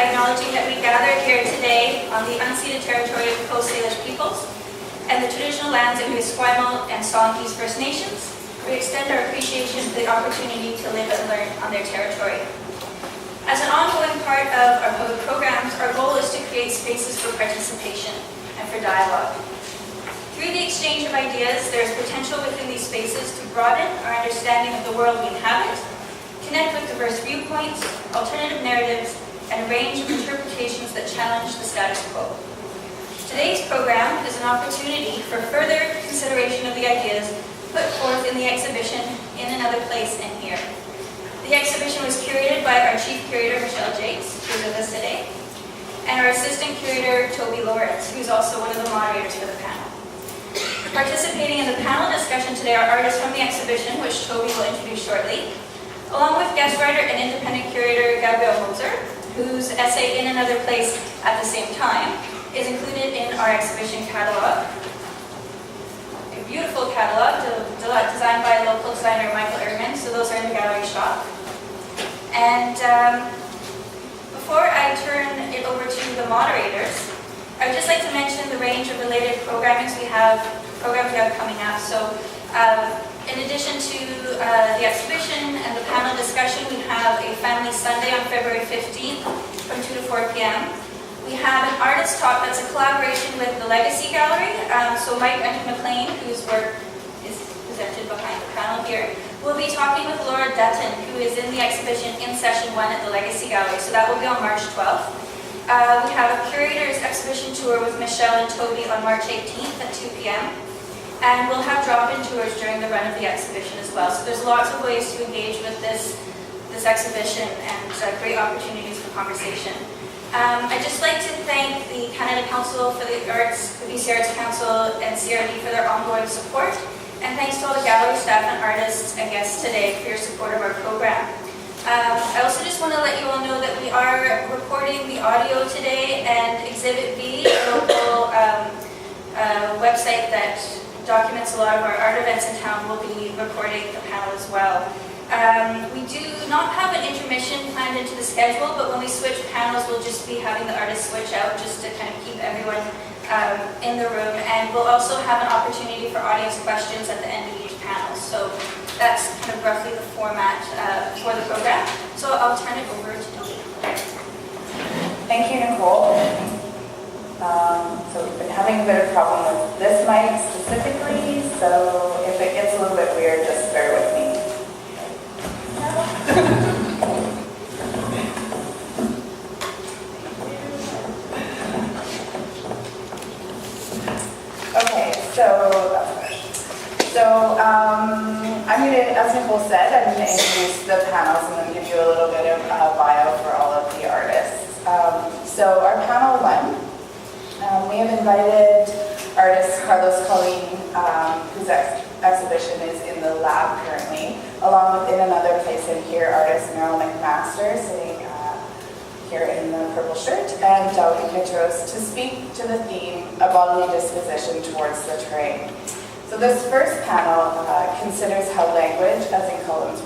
acknowledging that we gather here today on the unceded territory of Coast Salish peoples and the traditional lands of the Esquimalt and Songhees First Nations. We extend our appreciation for the opportunity to live and learn on their territory. As an ongoing part of our public programs, our goal is to create spaces for participation and for dialogue. Through the exchange of ideas, there is potential within these spaces to broaden our understanding of the world we inhabit, connect with diverse viewpoints, alternative narratives, and a range of interpretations that challenge the status quo. Today's program is an opportunity for further consideration of the ideas put forth in the exhibition In Another Place and Here. The exhibition was curated by our Chief Curator, Michelle Jakes, who is with us today, and our Assistant Curator, Toby Lawrence, who is also one of the moderators for the panel. Participating in the panel discussion today are artists from the exhibition, which Toby will introduce shortly, along with guest writer and independent curator, Gabrielle Moser, whose essay In Another Place at the Same Time is included in our exhibition catalog. A beautiful catalog designed by local designer Michael Erman, so those are in the gallery shop. And before I turn it over to the moderators, I would just like to mention the range of related programs we have coming up. So in addition to the exhibition and the panel discussion, we have a Family Sunday on February 15th from 2 to 4 p.m. We have an artist talk that's a collaboration with the Legacy Gallery. So Mike McLean, whose work is presented behind the panel here, will be talking with Laura Dutton, who is in the exhibition in Session 1 at the Legacy Gallery. So that will be on March 12th. We have a curator's exhibition tour with Michelle and Toby on March 18th at 2 p.m. And we'll have drop-in tours during the run of the exhibition as well. So there's lots of ways to engage with this exhibition and great opportunities for conversation. I'd just like to thank the Canada Council for the Arts, the BC Arts Council, and CRD for their ongoing support. And thanks to all the gallery staff and artists and guests today for your support of our program. I also just want to let you all know that we are recording the audio today, and ExhibitVic, a local website that documents a lot of our art events in town, will be recording the panel as well. We do not have an intermission planned into the schedule, but when we switch panels, we'll just be having the artists switch out just to kind of keep everyone in the room. And we'll also have an opportunity for audience questions at the end of each panel. So that's kind of roughly the format for the program. So I'll turn it over to Toby. Thank you, Nicole. So we've been having a bit of problem with this mic specifically, so if it gets a little bit weird, just bear with me. Okay, so I'm going to, as Nicole said, I'm going to introduce the panels and then give you a little bit of bio for all of the artists. So our panel one, we have invited artist Carlos Colleen, whose exhibition is in the lab currently, along with In Another Place and Here artist Meryl McMaster, sitting here in the purple shirt, and Dawid Mitros to speak to the theme of bodily disposition towards the terrain. So this first panel considers how language, as in Carlos's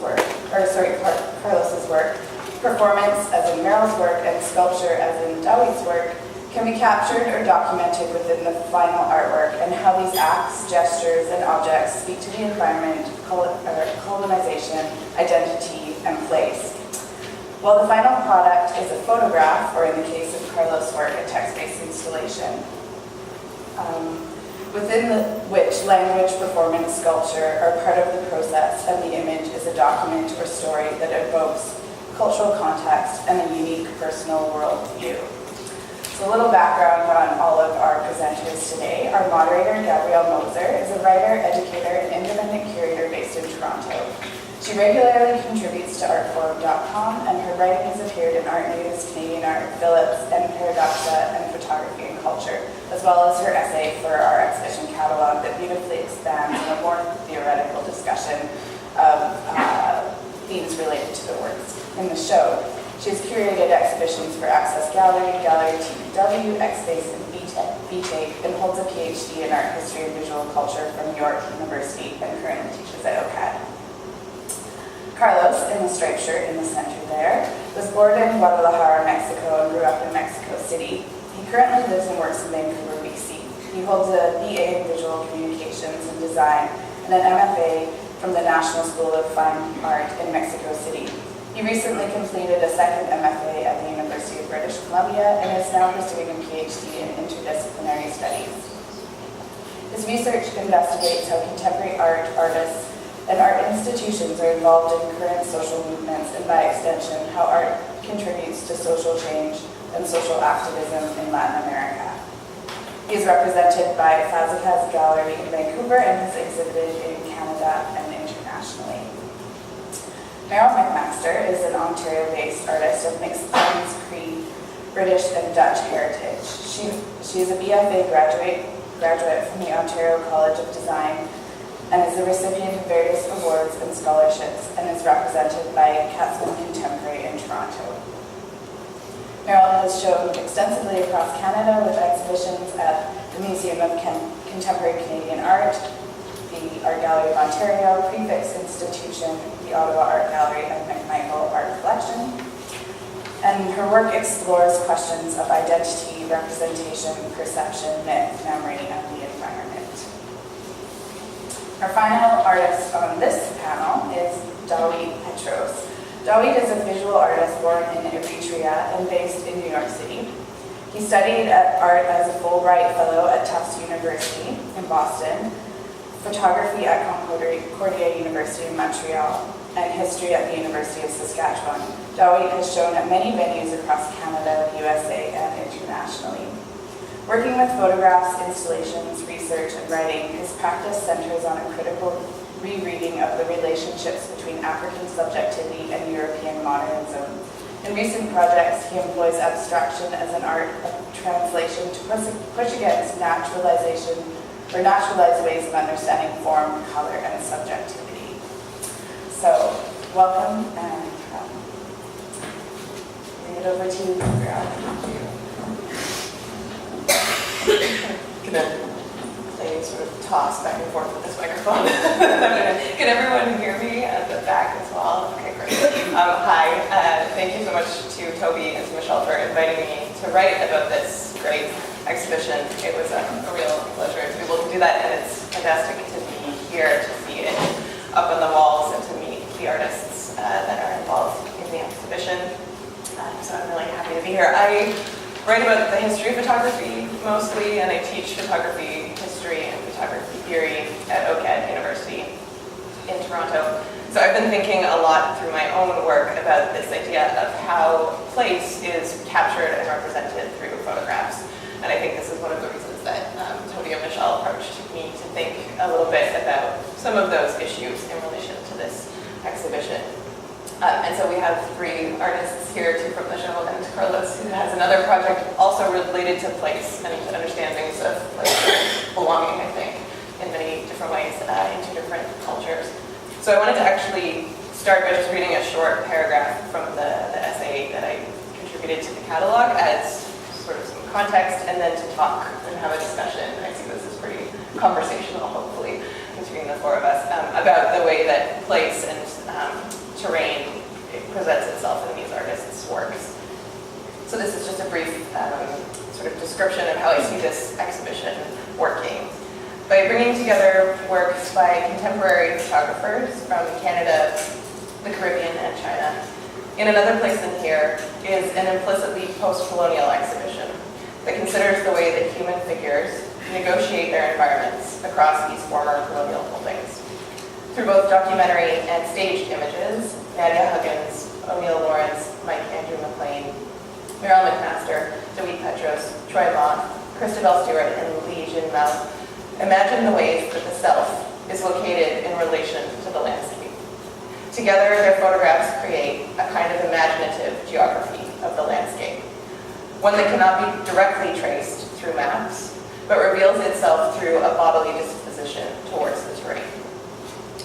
work, performance, as in Meryl's work, and sculpture, as in Dawid's work, can be captured or documented within the final artwork, and how these acts, gestures, and objects speak to the environment, colonization, identity, and place. While the final product is a photograph, or in the case of Carlos' work, a text-based installation, within which language, performance, sculpture are part of the process, and the image is a document or story that evokes cultural context and a unique personal worldview. So a little background on all of our presenters today. Our moderator, Gabrielle Moser, is a writer, educator, and independent curator based in Toronto. She regularly contributes to artforum.com, and her writing has appeared in Art News, Canadian Art, Phillips, and Paradoxa, and Photography and Culture, as well as her essay for our exhibition catalog that beautifully expands on a more theoretical discussion of themes related to the works in the show. She has curated exhibitions for Access Gallery, Gallery TBW, X-Space, and BTAPE, and holds a PhD in Art History and Visual Culture from York University, and currently teaches at OCAD. Carlos, in the striped shirt in the center there, was born in Guadalajara, Mexico, and grew up in Mexico City. He currently lives and works in Vancouver, BC. He holds a BA in Visual Communications and Design and an MFA from the National School of Fine Art in Mexico City. He recently completed a second MFA at the University of British Columbia and is now pursuing a PhD in interdisciplinary studies. His research investigates how contemporary art, artists, and art institutions are involved in current social movements, and by extension, how art contributes to social change and social activism in Latin America. He is represented by Fazekas Gallery in Vancouver and has exhibited in Canada and internationally. Meryl McMaster is an Ontario-based artist of mixed Plains, Cree, British, and Dutch heritage. She is a BFA graduate from the Ontario College of Design and is the recipient of various awards and scholarships and is represented by Katzman Contemporary in Toronto. Meryl has shown extensively across Canada with exhibitions at the Museum of Contemporary Canadian Art, the Art Gallery of Ontario, Prefix Institution, the Ottawa Art Gallery, and McMichael Art Collection. And her work explores questions of identity, representation, perception, myth, memory, and the environment. Our final artist on this panel is Dawid Petros. Dawid is a visual artist born in Eritrea and based in New York City. He studied art as a Fulbright Fellow at Tufts University in Boston, photography at Concordia University in Montreal, and history at the University of Saskatchewan. Dawid has shown at many venues across Canada, the USA, and internationally. Working with photographs, installations, research, and writing, his practice centers on a critical rereading of the relationships between African subjectivity and European modernism. In recent projects, he employs abstraction as an art of translation to push against naturalization or naturalized ways of understanding form, color, and subjectivity. So, welcome, and bring it over to you, Gabrielle. Can I sort of toss back and forth with this microphone? Can everyone hear me at the back as well? Okay, great. Hi, thank you so much to Toby and to Michelle for inviting me to write about this great exhibition. It was a real pleasure to be able to do that, and it's fantastic to be here to see it up on the walls and to meet the artists that are involved in the exhibition. So I'm really happy to be here. I write about the history of photography mostly, and I teach photography history and photography theory at OCAD University in Toronto. So I've been thinking a lot through my own work about this idea of how place is captured and represented through photographs. And I think this is one of the reasons that Toby and Michelle approached me to think a little bit about some of those issues in relation to this exhibition. And so we have three artists here, two from the show, and Carlos, who has another project also related to place and to understandings of place and belonging, I think, in many different ways in two different cultures. So I wanted to actually start by just reading a short paragraph from the essay that I contributed to the catalog as sort of some context, and then to talk and have a discussion. I see this is pretty conversational, hopefully, between the four of us, about the way that place and terrain presents itself in these artists' works. So this is just a brief sort of description of how I see this exhibition working. By bringing together works by contemporary photographers from Canada, the Caribbean, and China, in another place than here is an implicitly post-colonial exhibition that considers the way that human figures negotiate their environments across these former colonial holdings. Through both documentary and staged images, Nadia Huggins, O'Neill Lawrence, Mike Andrew McLean, Meryl McMaster, Dawid Petros, Troy Ma, Christabel Stewart, and Li Jin Mao imagine the ways that the self is located in relation to the landscape. Together, their photographs create a kind of imaginative geography of the landscape, one that cannot be directly traced through maps, but reveals itself through a bodily disposition towards the terrain.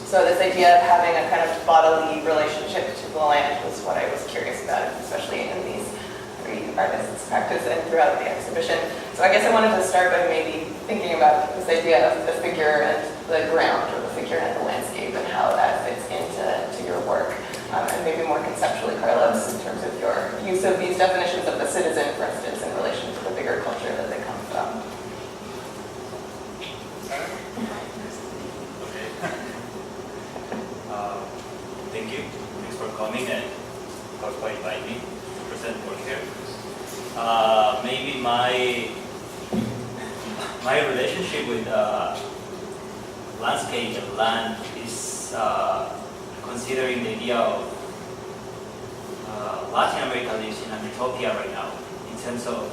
So this idea of having a kind of bodily relationship to the land was what I was curious about, especially in these three artists' practice and throughout the exhibition. So I guess I wanted to start by maybe thinking about this idea of the figure and the ground, or the figure and the landscape, and how that fits into your work. conceptually, Carlos, in terms of your use of these definitions of the citizen, for instance, in relation to the bigger culture that they come from. Okay. Thank you. Thanks for coming and of course for inviting me to present work here. Maybe my relationship with landscape and land is considering the idea of Latin America lives in an utopia right now in terms of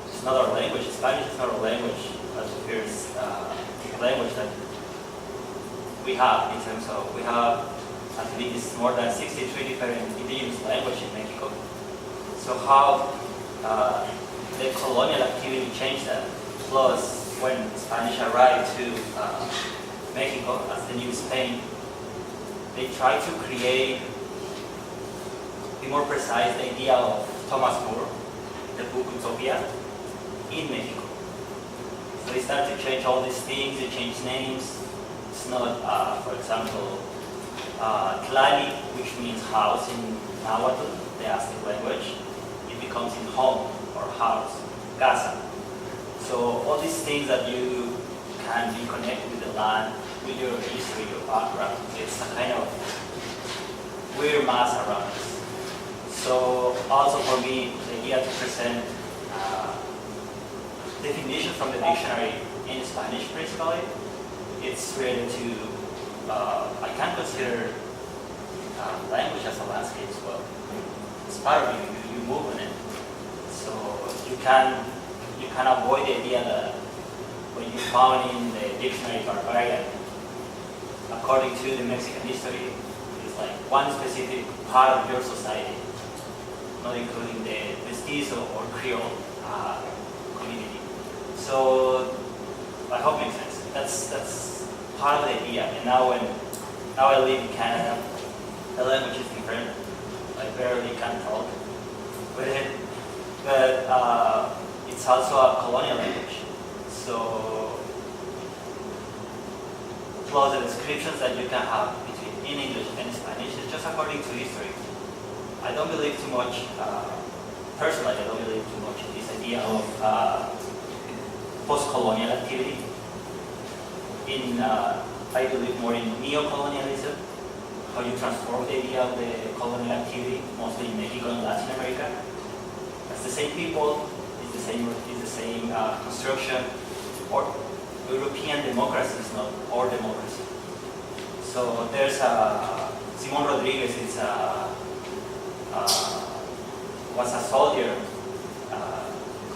it's not our language. Spanish is not our language, but the first language that we have in terms of we have at least more than 63 different indigenous languages in Mexico. So how the colonial activity changed that? Plus, when Spanish arrived to Mexico as the new Spain, they tried to create, be more precise, the idea of Thomas More, the book Utopia, in Mexico. So they started to change all these things, they changed names. It's not, for example, Tlali, which means house in Nahuatl, the Aztec language. It becomes in home or house, casa. So all these things that you can be connected with the land, with your history, your background, it's a kind of weird mass around us. So also for me, the idea to present definitions from the dictionary in Spanish principally, it's related to, I can consider language as a landscape as well. It's part of you move on it. So you can avoid the idea that when you found in the dictionary barbarian, according to the Mexican history, it's like one specific part of your society, not including the mestizo or Creole community. So I hope it makes sense. That's part of the idea. And now I live in Canada, the language is different. I barely can talk with it, but it's also a colonial language. So plus the descriptions that you can have between in English and Spanish is just according to history. I don't believe too much, personally I don't believe too much in this idea of post-colonial activity. I believe more in neo-colonialism, how you transform the idea of the colonial activity, mostly in Mexico and Latin America. It's the same people, it's the same construction, or European democracy is not our democracy. So there's Simon Rodriguez was a soldier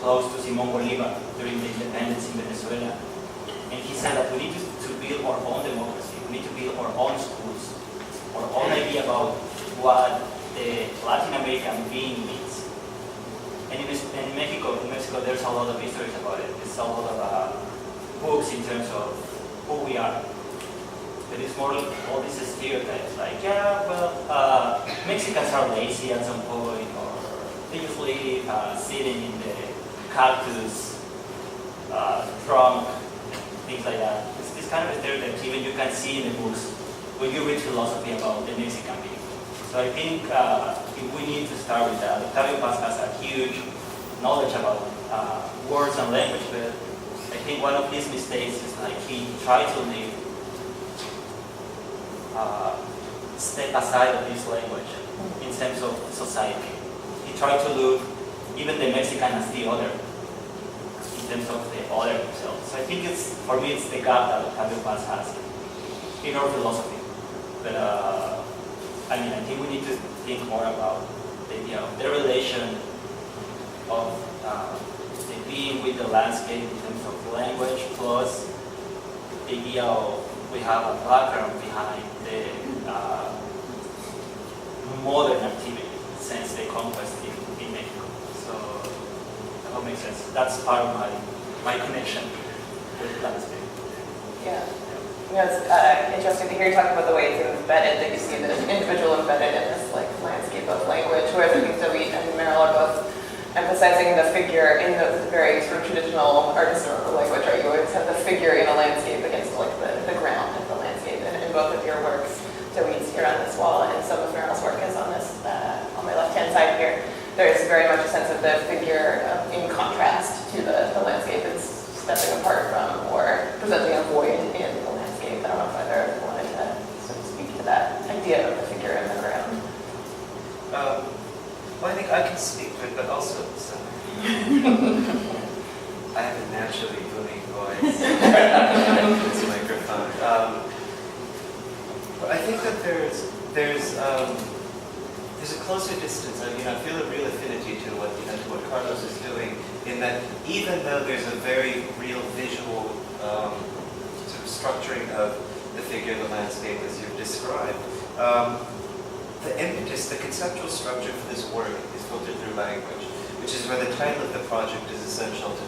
close to Simon Bolivar during the independence in Venezuela. And he said that we need to build our own democracy, we need to build our own schools, our own idea about what the Latin American being means. And in Mexico, there's a lot of histories about it. There's a lot of books in terms of who we are. But it's more all these stereotypes, like, yeah, well, Mexicans are lazy at some point, or they just live sitting in the cactus, drunk, things like that. It's this kind of stereotypes even you can see in the books when you read philosophy about the Mexican being. So I think we need to start with that. Octavio Paz has a huge knowledge about words and language, but I think one of his mistakes is like he tried to live step aside of this language in terms of society. He tried to look even the Mexican as the other in terms of the other himself. So I think for me it's the gap that Octavio Paz has in our philosophy. But I think we need to think more about the relation of the being with the landscape in terms of language, plus the idea of we have a background behind the modern activity since the conquest in Mexico. So I hope it makes sense. That's part of my connection with the landscape. Yeah. It's interesting to hear you talk about the way it's embedded, that you see the individual embedded in this landscape of language, whereas I think David and Meryl are both emphasizing the figure in the very sort of traditional art historical language, right? You always have the figure in a landscape against the ground of the landscape. And in both of your works, David's here on this wall, and some of Meryl's work as there is very much a sense of the figure in contrast to the landscape it's stepping apart from or presenting a void in the landscape. I don't know if either of you wanted to sort of speak to that idea of the figure in the ground. Well, I think I can speak to it, but also I have a naturally booming voice. This microphone. But I think that there's a closer distance. I feel a real affinity to what Carlos is doing. In that, even though there's a very real visual sort of structuring of the figure, the landscape as you've described, the impetus, the conceptual structure for this work is filtered through language, which is where the title of the project is essential to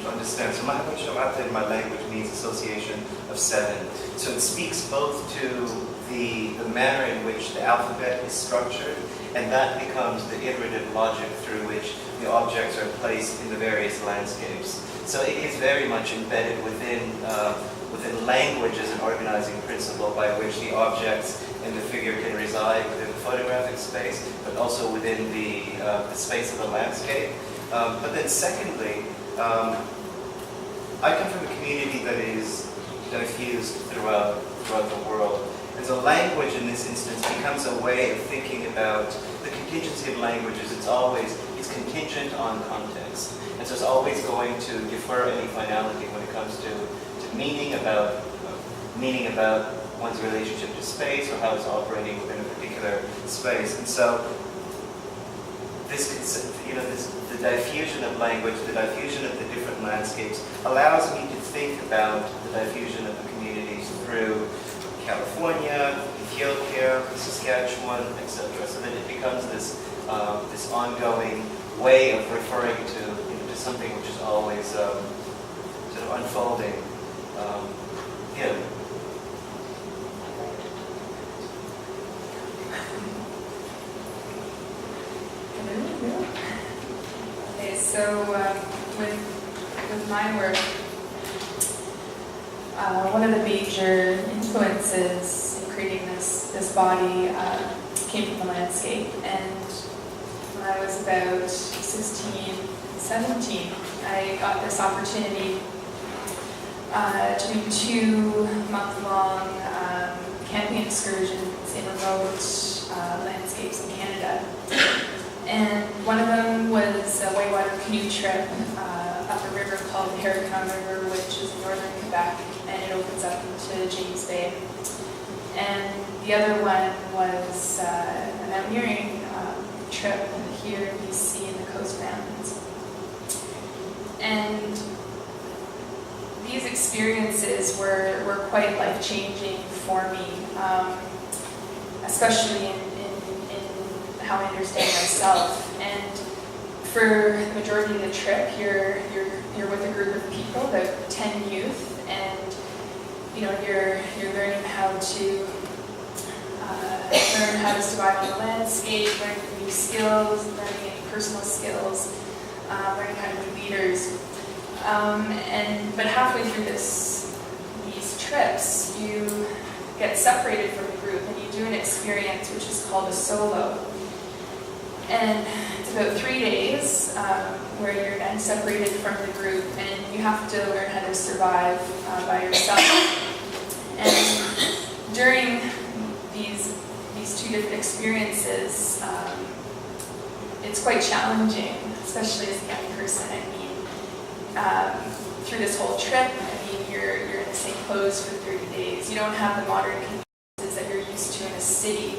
understand. So Mahabharshamata in my language means association of seven. So it speaks both to the manner in which the alphabet is structured, and that becomes the iterative logic through which the objects are placed in the various landscapes. So it is very much embedded within language as an organizing principle by which the objects and the figure can reside within the photographic space, but also within the space of the landscape. But then secondly, I come from a community that is diffused throughout the world. And so language in this instance becomes a way of thinking about the contingency of languages. It's contingent on context. And so it's always going to defer any finality when it comes to meaning about one's relationship to space or how it's operating within a particular space. And so the diffusion of language, the diffusion of the different landscapes allows me to think about the diffusion of the communities through California, Ethiopia, Saskatchewan, etc. So that it becomes this ongoing way of referring to something which is always sort of unfolding. Okay, so with my work, one of the major influences in creating this body came from the landscape. And when I was about 16, 17, I got this opportunity to do 2-month-long camping excursions in remote landscapes in Canada. And one of them was a whitewater canoe trip up a river called the Haricon River, which is in northern Quebec, and it opens up into James Bay. And the other one was a mountaineering trip here in BC in the Coast Mountains. And these experiences were quite life-changing for me, especially in how I understand myself. And for the majority of the trip, you're with a group of people, about 10 youth, and you're learning how to survive on the landscape, learning new skills, learning any personal skills, learning how to be leaders. But halfway through these trips, you get separated from the group and you do an experience which is called a solo. And it's about 3 days where you're then separated from the group and you have to learn how to survive by yourself. And during these two different experiences, it's quite challenging, especially as a young person. Through this whole trip, you're in the same clothes for 30 days. You don't have the modern conveniences that you're used to in a city.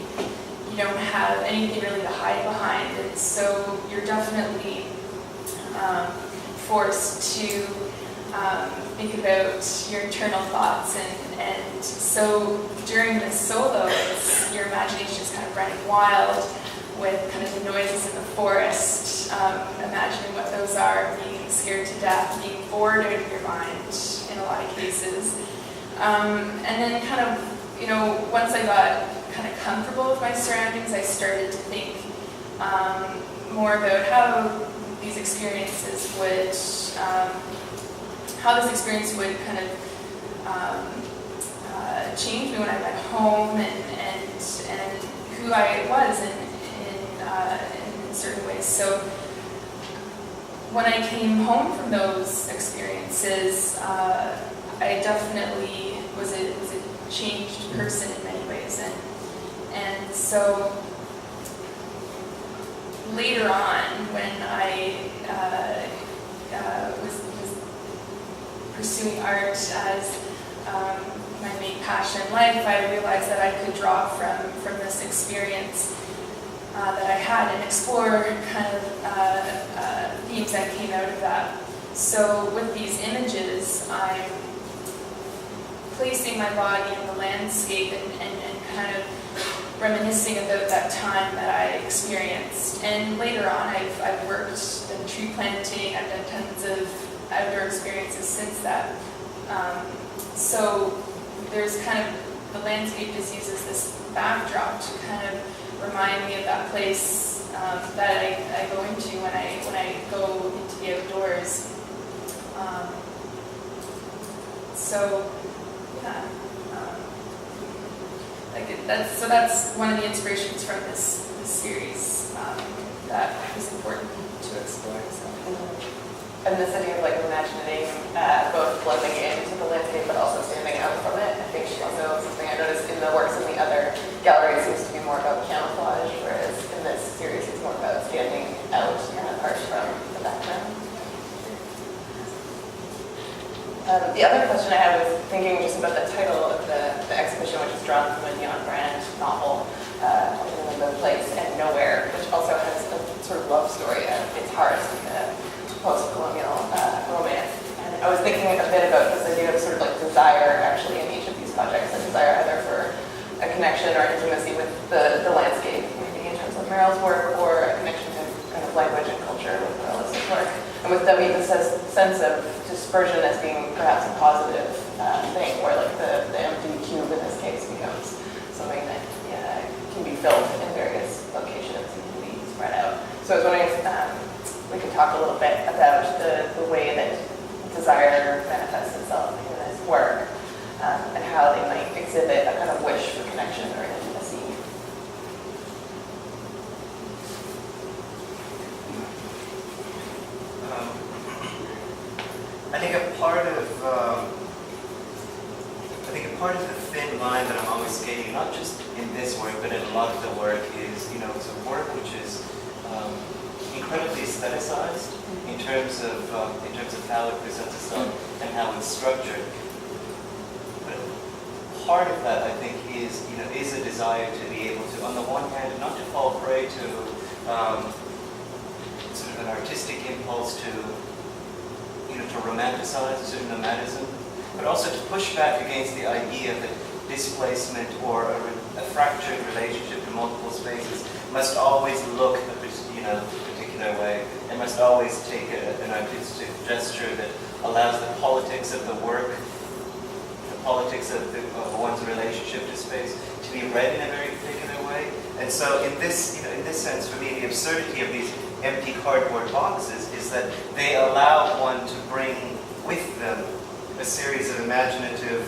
You don't have anything really to hide behind, and so you're definitely forced to think about your internal thoughts. And so during this solo, your imagination is kind of running wild with kind of the noises in the forest, imagining what those are, being scared to death, being bored out of your mind in a lot of cases. And then kind of, once I got kind of comfortable with my surroundings, I started to think more about how these experiences would, kind of change me when I went home, and who I was in certain ways. So when I came home from those experiences, I definitely was a changed person in many ways, and so later on, when I was pursuing art as my main passion in life, I realized that I could draw from this experience that I had and explore kind of themes that came out of that. So with these images, I'm placing my body in the landscape and kind of reminiscing about that time that I experienced. And later on, I've worked in tree planting. I've done tons of outdoor experiences since that. So there's kind of, the landscape just uses this backdrop to kind of remind me of that place that I go into when I go into the outdoors. So yeah, that's one of the inspirations from this series that is important to explore. So. And this idea of like imagining both blending into the landscape but also standing out from it. I think also something I noticed in the works in the other galleries seems to be more about camouflage, whereas in this series it's more about standing out and apart from the background. The other question I had was thinking just about the title of the exhibition, which is drawn from a Neon Brand novel, The Place and Nowhere, which also has a sort of love story at its heart, like a post-colonial romance. And I was thinking a bit about this idea of sort of like desire actually in each of these projects, a desire either for a connection or intimacy with the landscape, maybe in terms of Meryl's work, or a connection to kind of language and culture with Meryl's work. And with Debbie, this sense of dispersion as being perhaps a positive thing, where like the empty cube in this case becomes something that can be filled in various locations and can be spread out. So I was wondering if we could talk a little bit about the way that desire manifests itself in this work and how they might exhibit a kind of wish for connection or intimacy. I think a part of the thin line that I'm always skating, not just in this work, but in a lot of the work, is it's a work which is incredibly aestheticized in terms of how it presents itself and how it's structured. But part of that, I think, is a desire to be able to, on the one hand, not to fall prey to sort of an artistic impulse to romanticize a certain nomadism, but also to push back against the idea that displacement or a fractured relationship in multiple spaces must always look a particular way. It must always take an artistic gesture that allows the politics of the work, the politics of one's relationship to space, to be read in a very particular way. And so, in this sense, for me, the absurdity of these empty cardboard boxes is that they allow one to bring with them a series of imaginative.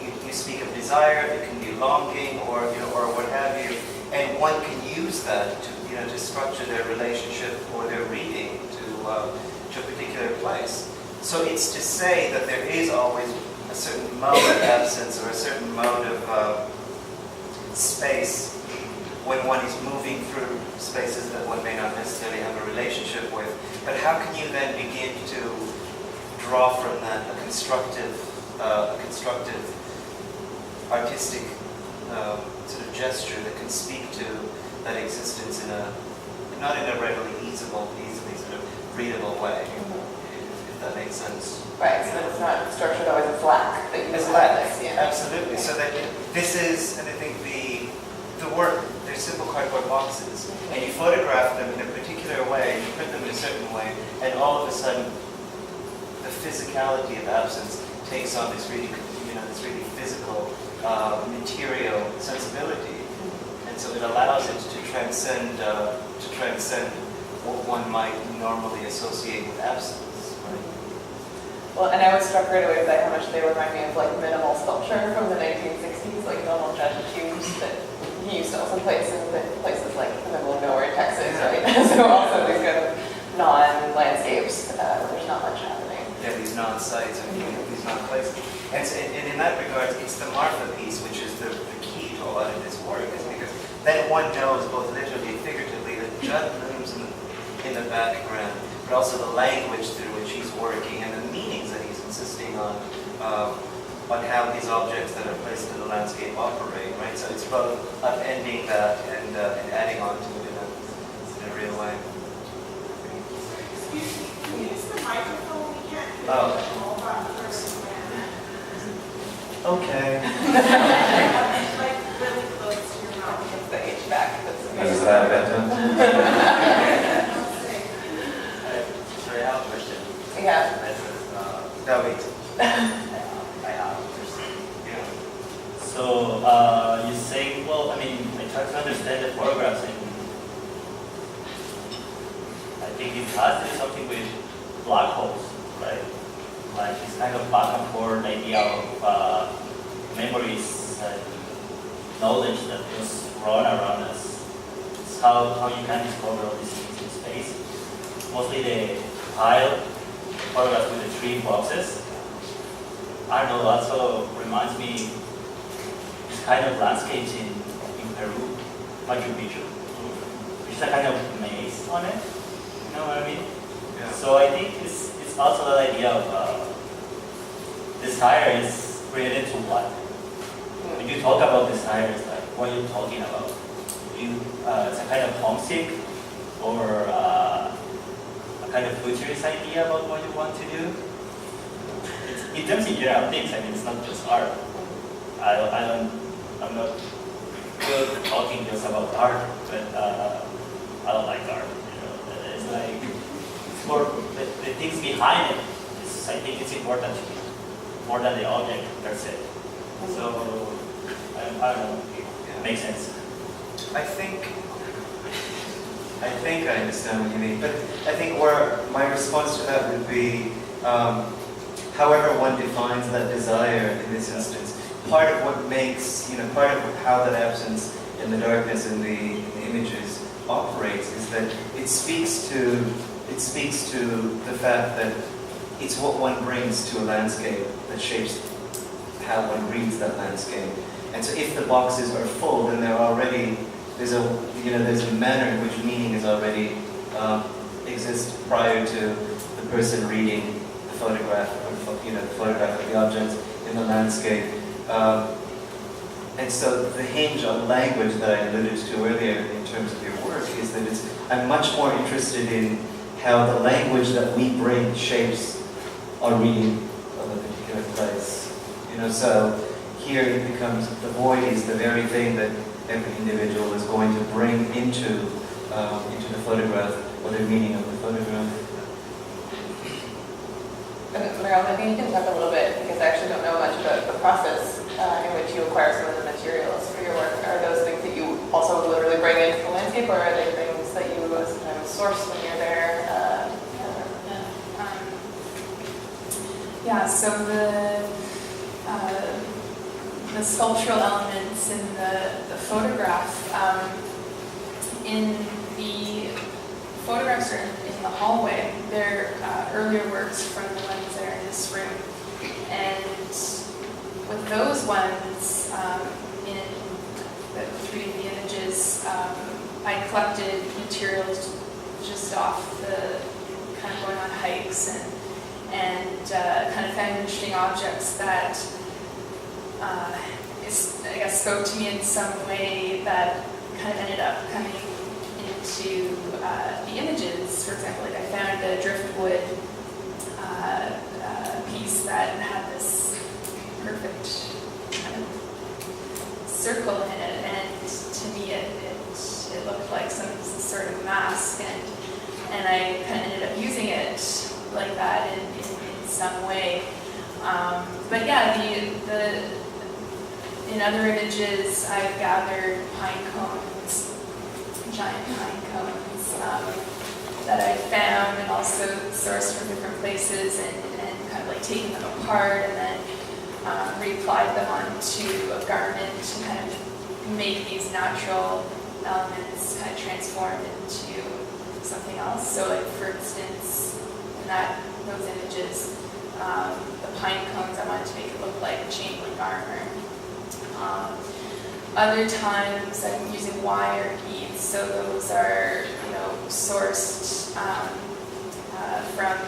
You speak of desire, it can be longing, or what have you, and one can use that to structure their relationship or their reading to a particular place. So it's to say that there is always a certain mode of absence or a certain mode of space when one is moving through spaces that one may not necessarily have a relationship with. But how can you then begin to draw from that a constructive artistic sort of gesture that can speak to that existence not in a readily easily sort of readable way, if that makes sense. Right, so that it's not structured always as lack. As lack, absolutely. So that this is, and I think the work, they're simple cardboard boxes, and you photograph them in a particular way, and you put them in a certain way, and all of a sudden, the physicality of absence takes on this really physical, material sensibility, and so it allows it to transcend what one might normally associate with absence. Right? Well, and I was struck right away by how much they remind me of like minimal sculpture from the 1960s, like Donald Judge cubes that he used to also place in places like in the middle of nowhere, Texas, so also these kind of non-landscapes where there's not much happening. Yeah, these non-sites and these non-places. And in that regard, it's the Martha piece which is the key to a lot of this work, is because then one knows both literally and figuratively that Judd looms in the background, but also the language through which he's working and the meanings that he's insisting on how these objects that are placed in the landscape operate, right? So it's both upending that and adding on to it in a real way. Excuse me, can you use the microphone? We can't hear Oh. all that person. Okay. Like really close to your mouth. It's the HVAC that's Is that better? Sorry, I have a question. Yeah. No, wait. I have a question. Yeah. So, you say, well, I mean, I try to understand the photographs, and I think it has to do something with black holes, right? Like this kind of back and forth idea of memories and knowledge that just run around us. It's how you can discover all these things in space. Mostly the pile photographs with the 3 boxes. I don't know, also reminds me this kind of landscapes in Peru, Machu Picchu, which is a kind of maze on it. You know what I mean? Yeah. So I think it's also that idea of desire is related to what? When you talk about desire, it's like, what are you talking about? It's a kind of homesick or a kind of futurist idea about what you want to do. In terms of general things, I mean, it's not just art. I'm not good talking just about art, but I don't like art. You know, it's like it's more the things behind it. I think it's important to me more than the object per se. So I don't know. It makes sense. I think I understand what you mean, but I think where my response to that would be, however one defines that desire in this instance, part of what makes, part of how that absence and the darkness in the images operates is that it speaks to the fact that it's what one brings to a landscape that shapes how one reads that landscape. And so if the boxes are full, then there's a manner in which meaning is already exists prior to the person reading the photograph, or the photograph of the object in the landscape. And so the hinge on language that I alluded to earlier in terms of your work is that I'm much more interested in how the language that we bring shapes our reading of a particular place. So here it becomes the void is the very thing that every individual is going to bring into the photograph, or the meaning of the photograph. And Meryl, maybe you can talk a little bit, because I actually don't know much about the process in which you acquire some of the materials for your work. Are those things that you also literally bring into the landscape, or are they things that you sometimes source when you're there? So the sculptural elements in the photograph, in the photographs are in the hallway. They're earlier works from the ones that are in this room. And with those ones, in the 3D images, I collected materials just off the kind of going on hikes and kind of found interesting objects that I guess spoke to me in some way that kind of ended up coming into the images. For example, like I found a driftwood piece that had this perfect kind of circle in it, and to me it looked like some sort of mask, and I kind of ended up using it like that in some way. But yeah, in other images, I've gathered pine cones, giant pine cones that I found and also sourced from different places, and kind of like taken them apart and then reapplied them onto a garment to kind of make these natural elements kind of transformed into something else. So like for instance, in those images, the pine cones, I wanted to make it look like chain-link armor. Other times I'm using wire beads, so those are, sourced from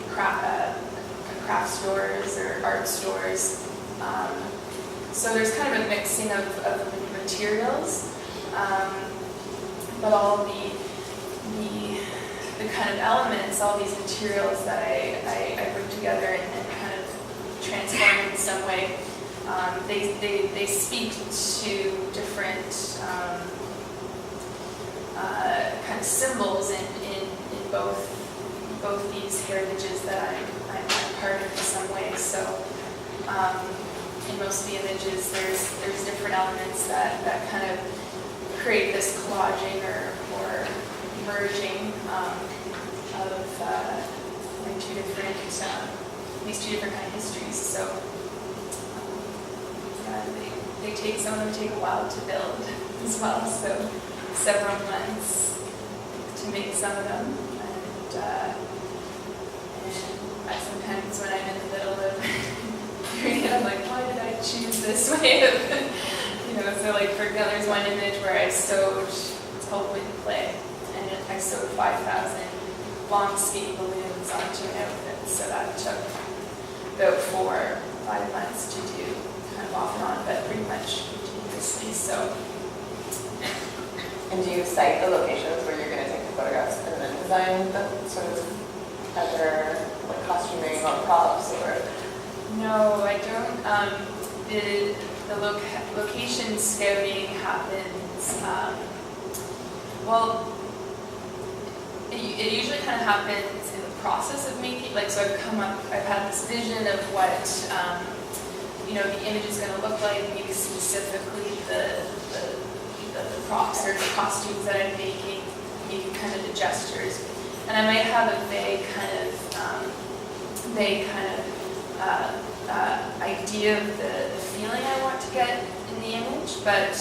craft stores or art stores. So there's kind of a mixing of materials, but all the kind of elements, all these materials that I bring together and kind of transform in some way, they speak to different kind of symbols in both these heritages that I'm part of in some way. So in most of the images, there's different elements that kind of create this collaging or merging of these two different kind of histories. So some of them take a while to build as well. So several months to make some of them, and sometimes when I'm in the middle of doing it, I'm like, why did I choose this way of, so like for example, there's one image where I sewed, it's called Wind Play, and I sewed 5,000 long skate balloons onto an outfit, so that took about 4 or 5 months to do, kind of off and on, but pretty much continuously, so. And do you cite the locations where you're going to take the photographs and then design the sort of other like costuming or props or? No, I don't. The location scouting happens. It usually kind of happens in the process of making. Like, so I've had this vision of what the image is going to look like, maybe specifically the props or the costumes that I'm making, maybe kind of the gestures, and I might have a vague kind of idea of the feeling I want to get in the image, but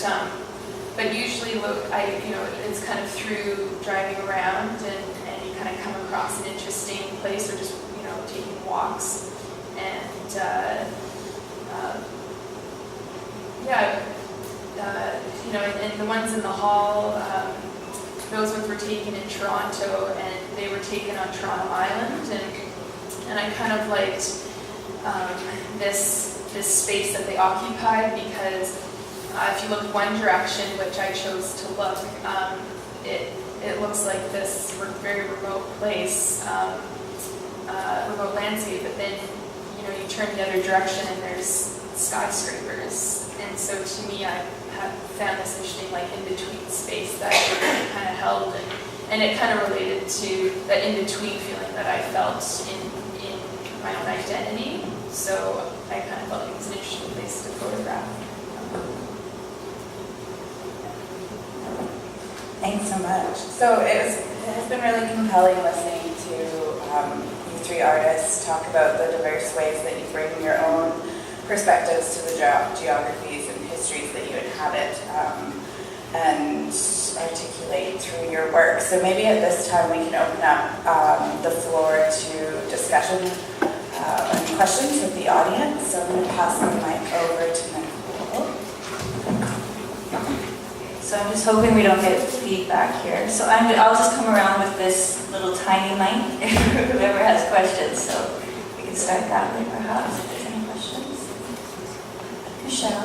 usually it's kind of through driving around and you kind of come across an interesting place or just taking walks and and the ones in the hall, those ones were taken in Toronto, and they were taken on Toronto Island, and I kind of liked this space that they occupied because if you look one direction, which I chose to look, it looks like this very remote place, remote landscape, but then you turn the other direction and there's skyscrapers, and so to me I have found this interesting like in-between space that I kind of held, and it kind of related to that in-between feeling that I felt in my own identity, so I kind of felt like it was an interesting place to photograph. Thanks so much. So it has been really compelling listening to you three artists talk about the diverse ways that you bring your own perspectives to the geographies and histories that you inhabit and articulate through your work. So maybe at this time we can open up the floor to discussion and questions with the audience. So I'm going to pass the mic over to Nicole. So I'm just hoping we don't get feedback here. So I'll just come around with this little tiny mic if whoever has questions. So we can start that way perhaps if there's any questions. Michelle?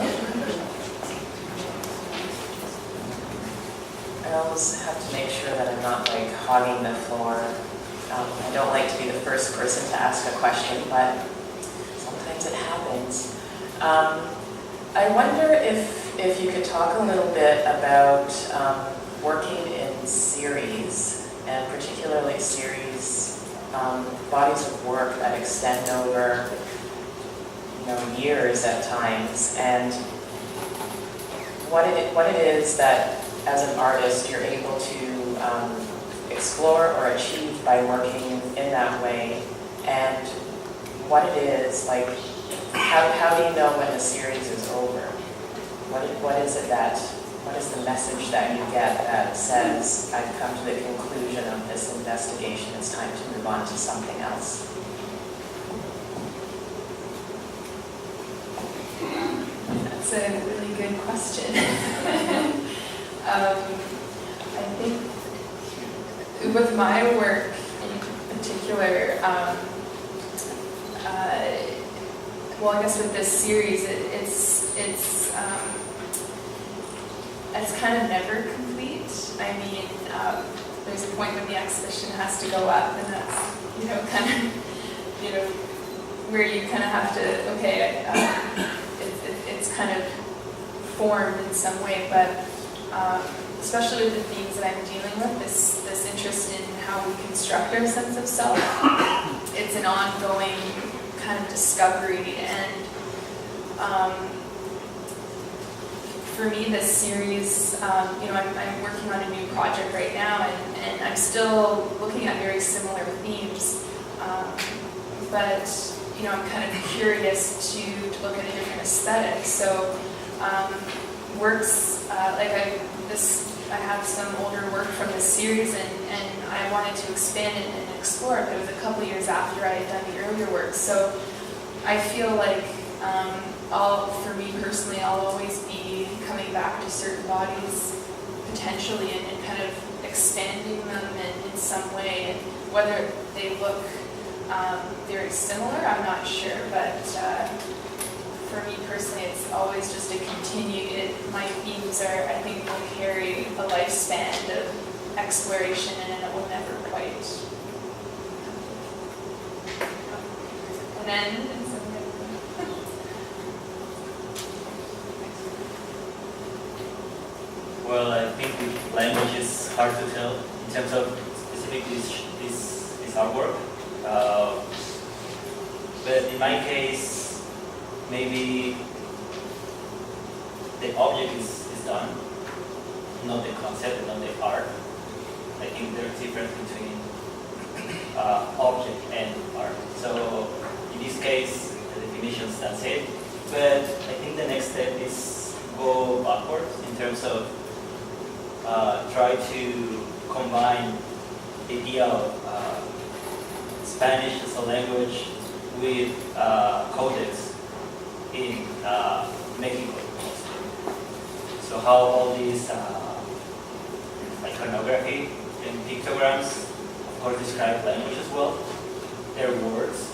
I always have to make sure that I'm not like hogging the floor. I don't like to be the first person to ask a question, but sometimes it happens. I wonder if you could talk a little bit about working in series, and particularly series bodies of work that extend over years at times, and what it is that as an artist you're able to explore or achieve by working in that way, and what it is like. How do you know when the series is over? What is it that what is the message that you get that says, I've come to the conclusion of this investigation, it's time to move on to something else? That's a really good question. I think with my work in particular, well, I guess with this series, it's kind of never complete. I mean, there's a point when the exhibition has to go up, and that's, kind of, where you kind of have to, okay, it's kind of formed in some way, but especially with the themes that I'm dealing with, this interest in how we construct our sense of self, it's an ongoing kind of discovery, and for me, this series, I'm working on a new project right now, and I'm still looking at very similar themes, but I'm kind of curious to look at a different aesthetic. So works I have some older work from this series, and I wanted to expand it and explore it. But it was a couple years after I had done the earlier work, so I feel like for me personally, I'll always be coming back to certain bodies potentially and kind of expanding them in some way, and whether they look very similar, I'm not sure, but for me personally, it's always just a my themes I think will carry a lifespan of exploration, and it will never quite an end in some way. Well, I think with language is hard to tell in terms of specifically this artwork. But in my case, maybe the object is done, not the concept, not the art. I think there's a difference between object and art. So in this case, the definitions, that's it. But I think the next step is go backwards in terms of try to combine the idea of Spanish as a language with codex in Mexico. So how all these iconography and pictograms, of course, describe language as well. They're words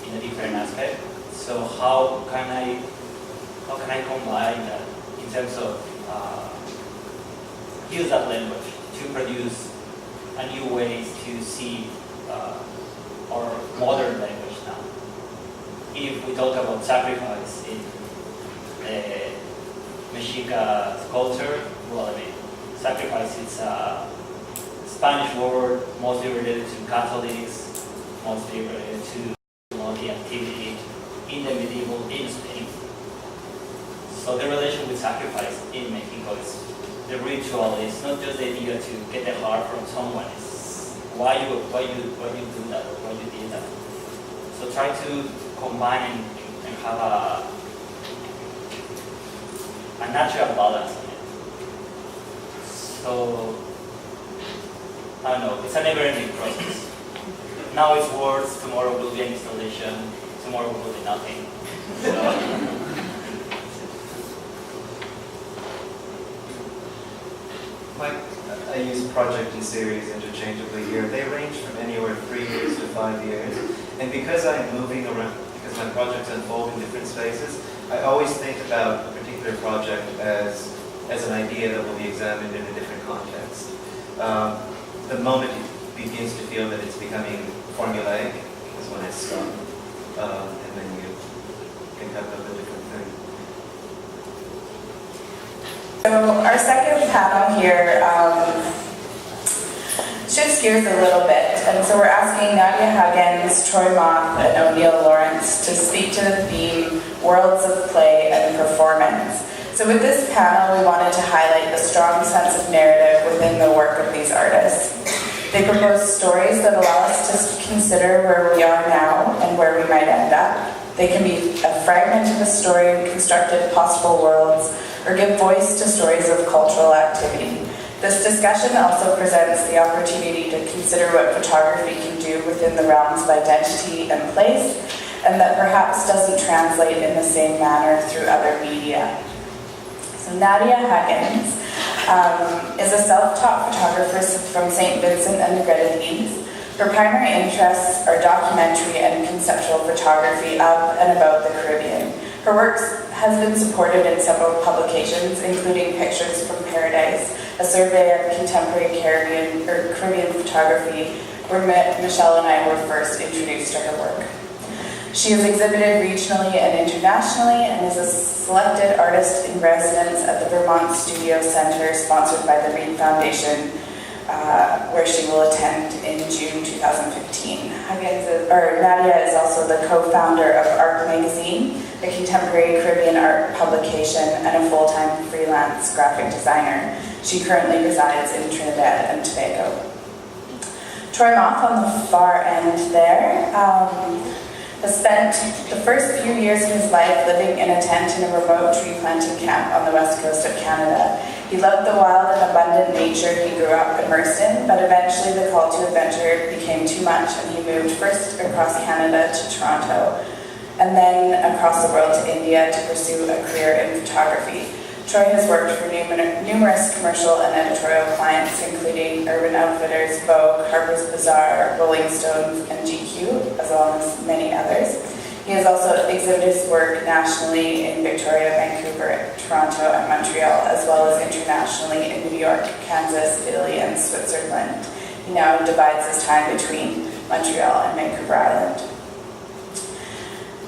in a different aspect. So how can I combine that in terms of use that language to produce a new ways to see our modern language now. If we talk about sacrifice in Mexica culture, well, I mean, sacrifice is a Spanish word mostly related to Catholics, mostly related to multi-activity in the medieval in Spain. So the relation with sacrifice in Mexico is the ritual. It's not just the idea to get the heart from someone. It's why you do that or why you did that. So try to combine and have a natural balance on it. So I don't know. It's a never-ending process. Now it's words. Tomorrow will be an installation. Tomorrow will be nothing. So, I use project and series interchangeably here. They range from anywhere 3 years to 5 years. And because I'm moving around, because my projects unfold in different spaces, I always think about a particular project as an idea that will be examined in a different context. The moment it begins to feel that it's becoming formulaic is when it's done. And then you can have a different thing. So our second panel here shifts gears a little bit, and so we're asking Nadia Huggins, Troy Moth, and O'Neill Lawrence to speak to the theme Worlds of Play and Performance. So with this panel, we wanted to highlight the strong sense of narrative within the work of these artists. They propose stories that allow us to consider where we are now and where we might end up. They can be a fragment of a story, constructed possible worlds, or give voice to stories of cultural activity. This discussion also presents the opportunity to consider what photography can do within the realms of identity and place, and that perhaps doesn't translate in the same manner through other media. So Nadia Huggins is a self-taught photographer from St. Vincent and the Grenadines. Her primary interests are documentary and conceptual photography of and about the Caribbean. Her work has been supported in several publications, including Pictures from Paradise, a survey of contemporary Caribbean photography, where Michelle and I were first introduced to her work. She has exhibited regionally and internationally and is a selected artist in residence at the Vermont Studio Center, sponsored by the Reed Foundation, where she will attend in June 2015. Nadia is also the co-founder of Arc Magazine, a contemporary Caribbean art publication, and a full-time freelance graphic designer. She currently resides in Trinidad and Tobago. Troy Moth on the far end there has spent the first few years of his life living in a tent in a remote tree planting camp on the west coast of Canada. He loved the wild and abundant nature he grew up immersed in, but eventually the call to adventure became too much, and he moved first across Canada to Toronto, and then across the world to India to pursue a career in photography. Troy has worked for numerous commercial and editorial clients, including Urban Outfitters, Vogue, Harper's Bazaar, Rolling Stone, and GQ, as well as many others. He has also exhibited his work nationally in Victoria, Vancouver, Toronto, and Montreal, as well as internationally in New York, Kansas, Italy, and Switzerland. He now divides his time between Montreal and Vancouver Island.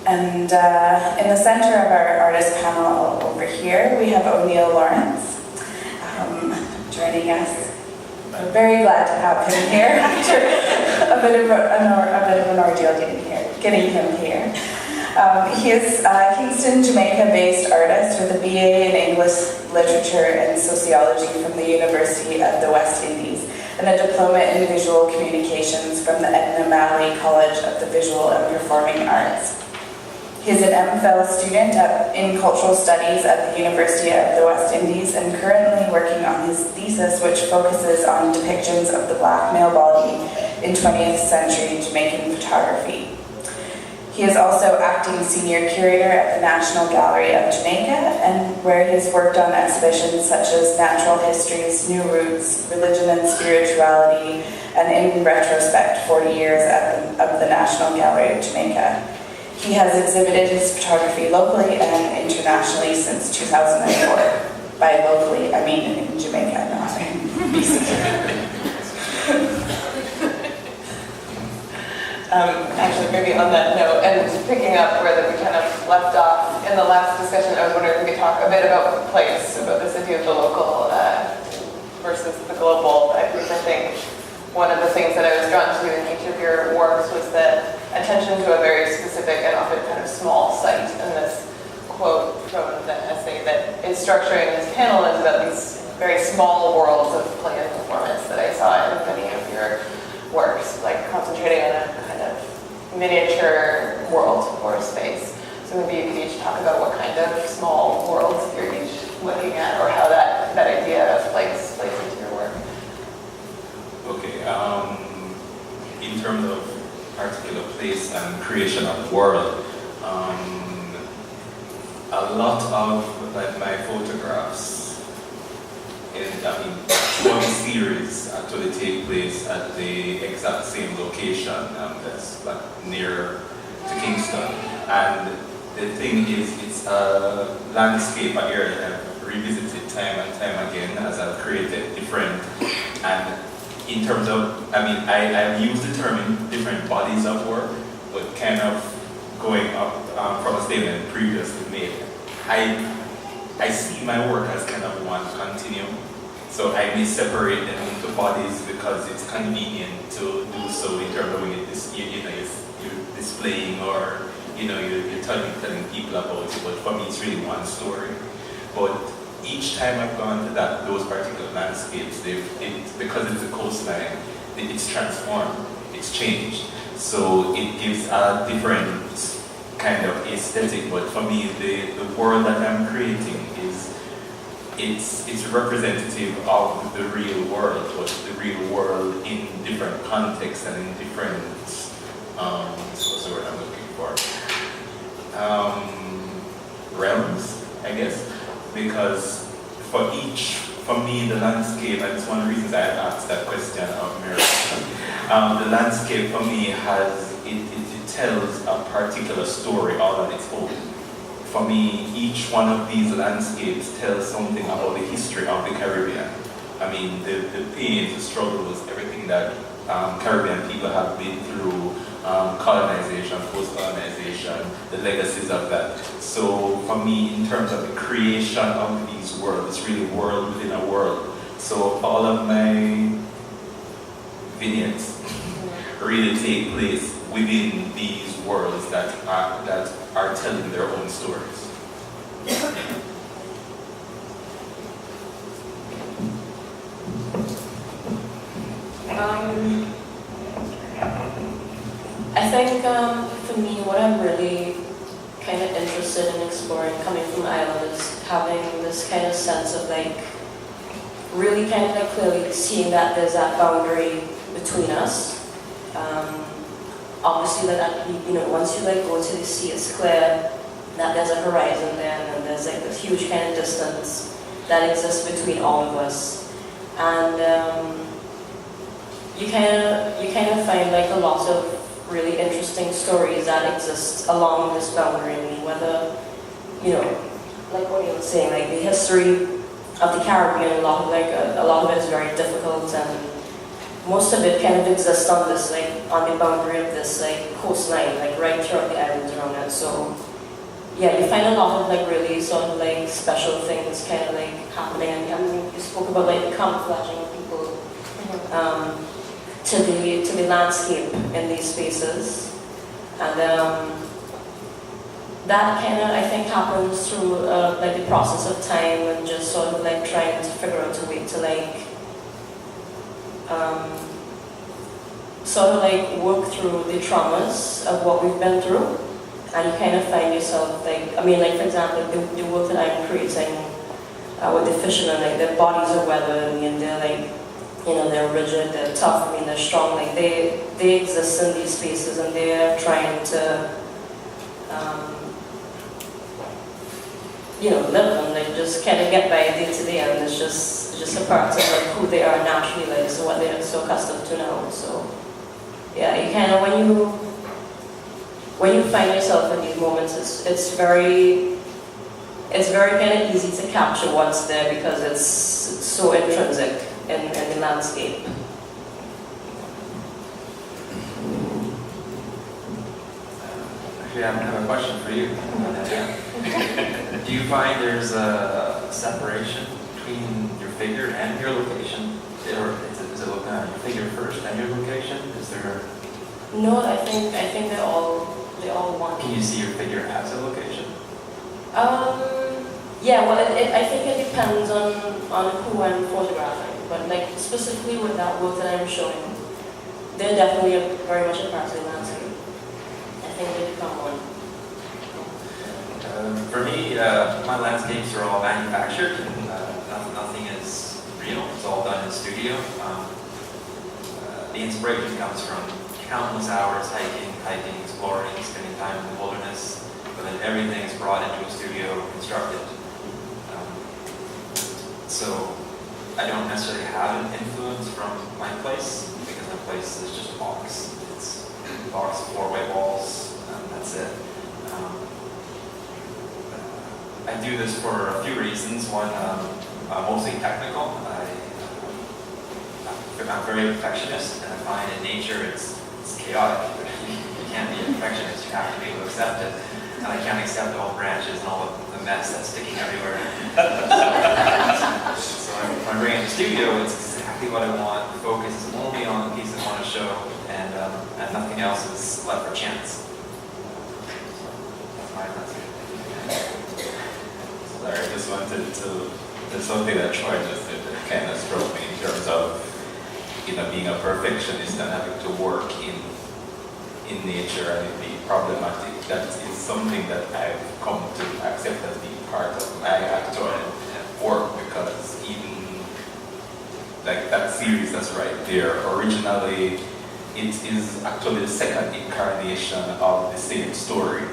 And in the center of our artist panel over here, we have O'Neill Lawrence joining us. We're very glad to have him here after a bit of an ordeal getting him here. He is a Kingston, Jamaica-based artist with a BA in English Literature and Sociology from the University of the West Indies and a diploma in Visual Communications from the Edna Malley College of the Visual and Performing Arts. He is an MPhil student in Cultural Studies at the University of the West Indies and currently working on his thesis, which focuses on depictions of the black male body in 20th century Jamaican photography. He is also acting senior curator at the National Gallery of Jamaica, and where he has worked on exhibitions such as Natural Histories, New Roots, Religion and Spirituality, and in retrospect, 40 years of the National Gallery of Jamaica. He has exhibited his photography locally and internationally since 2004. By locally, I mean in Jamaica, not in BC. Actually, maybe on that note, and picking up where we kind of left off in the last discussion, I was wondering if we could talk a bit about place, about this idea of the local versus the global. I think one of the things that I was drawn to in each of your works was the attention to a very specific and often kind of small site. And this quote from the essay that is structuring this panel is about these very small worlds of play and performance that I saw in many of your works, like concentrating on a kind of miniature world or space. So maybe you could each talk about what kind of small worlds you're each looking at, or how that idea of place plays into your work. Okay, in terms of particular place and creation of the world, a lot of my photographs in one series actually take place at the exact same location, that's like near to Kingston. And the thing is, it's a landscape area that I've revisited time and time again as I've created different, and in terms of, I've used the term in different bodies of work, but kind of going up from a statement previously made. I see my work as kind of one continuum, so I may separate them into bodies because it's convenient to do so in terms of when you're displaying or you're telling people about it. But for me, it's really one story. But each time I've gone to those particular landscapes, because it's a coastline, it's transformed, it's changed. So it gives a different kind of aesthetic. But for me, the world that I'm creating is it's representative of the real world, but the real world in different contexts and in different what's the word I'm looking for? Realms, I guess, because for me, the landscape, and it's one of the reasons I asked that question of Mary. The landscape for me it tells a particular story all on its own. For me, each one of these landscapes tells something about the history of the Caribbean. I mean, the pains, the struggles, everything that Caribbean people have been through, colonization, post-colonization, the legacies of that. So for me, in terms of the creation of these worlds, it's really world within a world. So all of my vignettes really take place within these worlds that are telling their own stories. I think for me, what I'm really kind of interested in exploring coming from Ireland is having this kind of sense of like, really kind of like clearly seeing that there's that boundary between us. Obviously that, you know, once you like go to the sea, it's clear that there's a horizon there and there's like this huge kind of distance that exists between all of us. And you kind of find like a lot of really interesting stories that exist along this boundary. I mean, whether, you know, like what you were saying, like the history of the Caribbean, a lot of it is very difficult, and most of it kind of exists on this, like, on the boundary of this, like, coastline, like, right throughout the islands around it. So, yeah, you find a lot of, like, really sort of, like, special things kind of, like, happening. I mean, you spoke about, like, the camouflaging of people to the landscape in these spaces. And that kind of, I think, happens through, like, the process of time and just sort of, like, trying to figure out a way to, like, sort of like work through the traumas of what we've been through, and you kind of find yourself like, I mean, like, for example, the work that I'm creating with the fishermen, like, their bodies are weathered and they're like, you know, they're rigid, they're tough, I mean, they're strong, like they exist in these spaces and they're trying to you know, live and like just kind of get by day to day, and it's just a part of like who they are naturally, like, so what they're so accustomed to now. So yeah, you kind of, when you find yourself in these moments, it's very kind of easy to capture what's there because it's so intrinsic in the landscape. Actually, I have a question for you. Do you find there's a separation between your figure and your location? Or is it looking at your figure first and your location? Is there? No, I think they all want. Can you see your figure as a location? Yeah, well, I think it depends on who I'm photographing, but like specifically with that work that I'm showing, they're definitely very much a part of the landscape. I think they become one. For me, my landscapes are all manufactured. Nothing is real. It's all done in studio. The inspiration comes from countless hours hiking, exploring, spending time in the wilderness. But then everything is brought into a studio, constructed. So I don't necessarily have an influence from my place because my place is just a box. It's a box, 4 white walls, and that's it. I do this for a few reasons. One, mostly technical. I'm very perfectionist, and I find in nature it's chaotic. You can't be a perfectionist, you have to be able to accept it. And I can't accept all the branches and all the mess that's sticking everywhere. So when I bring it in the studio, it's exactly what I want. The focus is only on the piece I want to show, and nothing else is left for chance. So that's my message. Sorry, I just wanted to, there's something that Troy just did that kind of struck me in terms of, you know, being a perfectionist and having to work in nature and it being problematic. That is something that I've come to accept as being part of my actor and work, because even like that series that's right there, originally it is actually the second incarnation of the same story.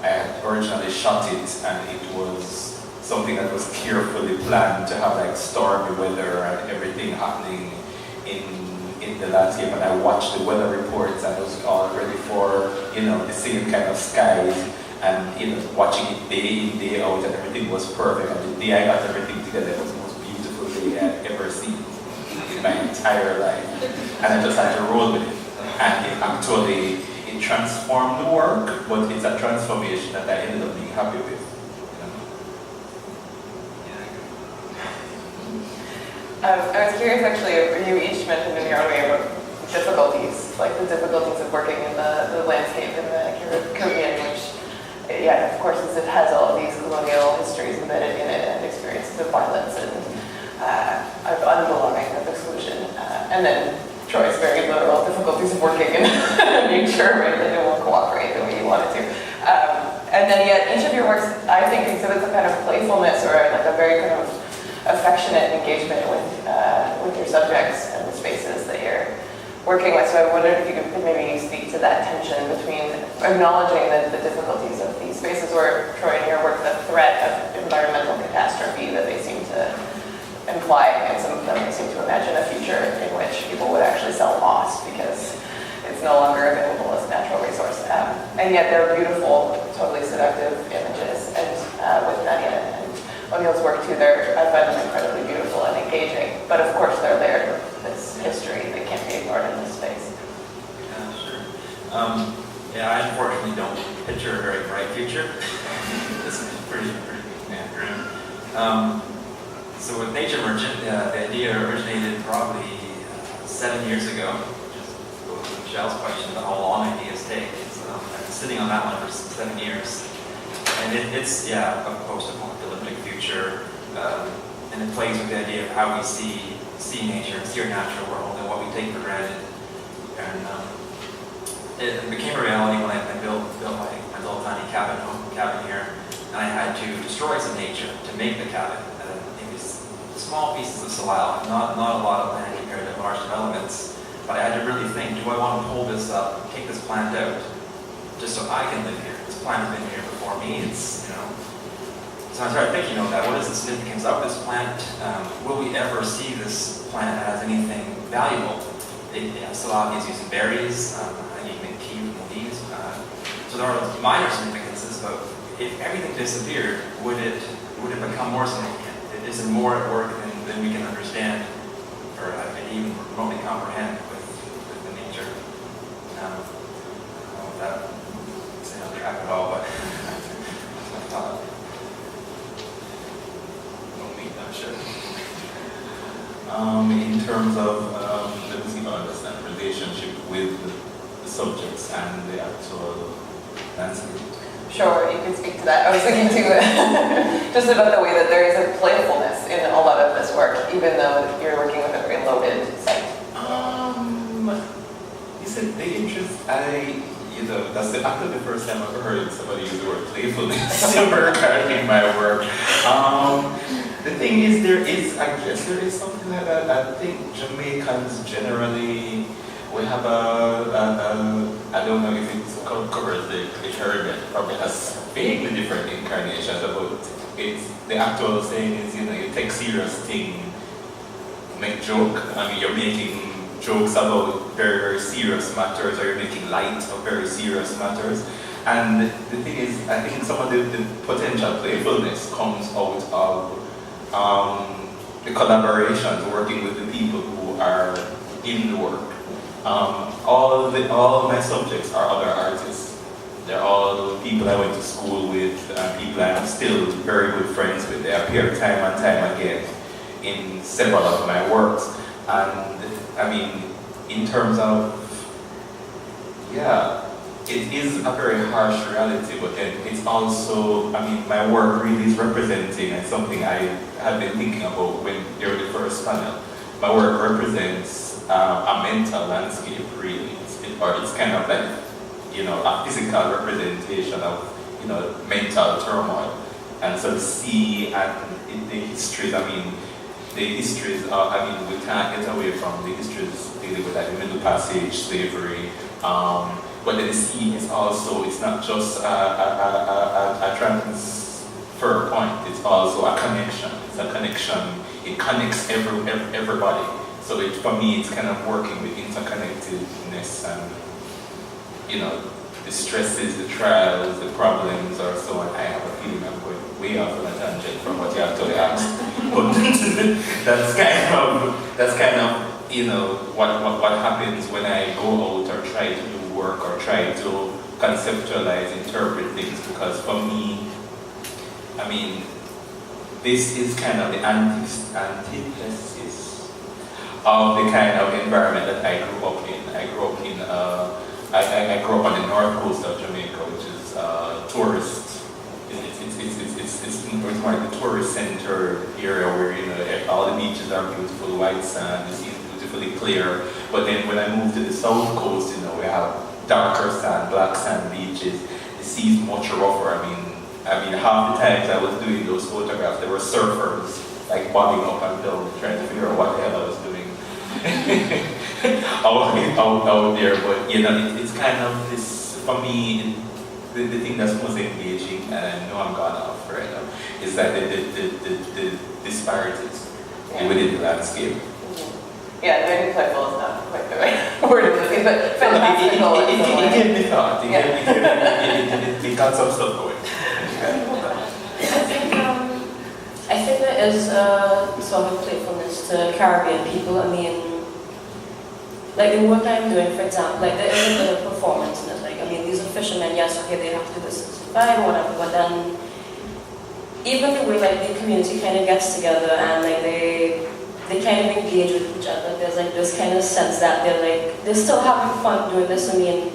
I had originally shot it, and it was something that was carefully planned to have like stormy weather and everything happening in the landscape. And I watched the weather reports, and I was all ready for, you know, the same kind of skies, and, you know, watching it day in, day out, and everything was perfect. And the day I got everything together, it was the most beautiful day I'd ever seen in my entire life. And I just had to roll with it. And it actually, it transformed the work, but it's a transformation that I ended up being happy with. I was curious, actually, you each mentioned in your own way about difficulties, like the difficulties of working in the landscape in the Caribbean, which, yeah, of course, it has all of these colonial histories embedded in it and experiences of violence and of unbelonging, of exclusion. And then Troy's very literal difficulties of working in nature, right, that it won't cooperate the way you want it to. And then yet, each of your works, I think, exhibits a kind of playfulness or like a very kind of affectionate engagement with your subjects and the spaces that you're working with. So I wondered if you could maybe speak to that tension between acknowledging the difficulties of these spaces, or, Troy, in your work, the threat of environmental catastrophe that they seem to imply, and some of them they seem to imagine a future in which people would actually sell moss because it's no longer available as a natural resource. And yet they're beautiful, totally seductive images, and with Nadia and O'Neill's work too, I find them incredibly beautiful and engaging, but of course they're layered with this history that can't be ignored in this space. Yeah, sure. Yeah, I unfortunately don't picture a very bright future. This is pretty grim. So with Nature Merchant, the idea originated probably 7 years ago, which is Michelle's question about how long ideas take. So I've been sitting on that one for 7 years. And it's a post-apocalyptic future, and it plays with the idea of how we see nature, see our natural world, and what we take for granted. And it became a reality when I built my little tiny cabin here, and I had to destroy some nature to make the cabin. These small pieces of soil, not a lot of land compared to large developments, but I had to really think: do I want to pull this up, take this plant out, just so I can live here? This plant has been here before me. It's, you know. So I started thinking of that. What is the significance of this plant? Will we ever see this plant as anything valuable? Still obvious using berries. You can make tea from leaves. So there are minor significances, but if everything disappeared, would it become more significant? Is it more at work than we can understand, or even remotely comprehend with the nature? I don't know if that is on track at all, but that's my thought. I'm sure. In terms of let me see if I understand relationship with the subjects and the actual landscape. Sure, you can speak to that. I was thinking too, just about the way that there is a playfulness in a lot of this work, even though you're working with a very loaded site. You said the interest, that's actually the first time I've ever heard somebody use the word playfulness regarding my work. The thing is, I guess there is something like that. I think Jamaicans generally, we have I don't know if it covers the Caribbean, probably has vaguely different incarnations, but it's, the actual saying is, you take serious thing, make joke. I mean, you're making jokes about very, very serious matters, or you're making light of very serious matters. And the thing is, I think some of the potential playfulness comes out of the collaborations, working with the people who are in the work. All of my subjects are other artists. They're all people I went to school with, people I am still very good friends with. They appear time and time again in several of my works. And I mean, in terms of, it is a very harsh reality, but then it's also, I mean, my work really is representing, and something I have been thinking about when during the first panel. My work represents a mental landscape, really. It's kind of like, a physical representation of, mental turmoil. and sort of see and the histories. I mean, the histories are, I mean, we can't get away from the histories dealing with like the Middle Passage, slavery, but then the sea is also, it's not just a transfer point, it's also a connection. It's a connection, it connects everybody. So for me, it's kind of working with interconnectedness and, you know, the stresses, the trials, the problems, or so on. I have a feeling I'm going way off on a tangent from what you actually asked. But that's kind of, you know, what happens when I go out or try to do work or try to conceptualize, interpret things. Because for me, I mean, this is kind of the antithesis of the kind of environment that I grew up in. I grew up on the north coast of Jamaica, which is tourist. It's more like the tourist center area where, you know, all the beaches are beautiful, white sand, the sea is beautifully clear. But then when I moved to the south coast, you know, we have darker sand, black sand beaches. The sea is much rougher. I mean, half the times I was doing those photographs, there were surfers like bobbing up and down, trying to figure out what the hell I was doing out there. But you know, it's kind of this, for me, the thing that's most engaging, and I know I'm gone off right now, is that the disparities within the landscape. Yeah, maybe playful is not quite the right word in this case, but fantastical. It gave me thought. It got some stuff going. I think there is sort of playfulness to Caribbean people. I mean, like the work I'm doing, for example, like there is a bit of performance in it. Like, I mean, these are fishermen, yes, okay, they have to do this to survive or whatever, but then even the way like the community kind of gets together and like they kind of engage with each other, there's like this kind of sense that they're still having fun doing this. I mean,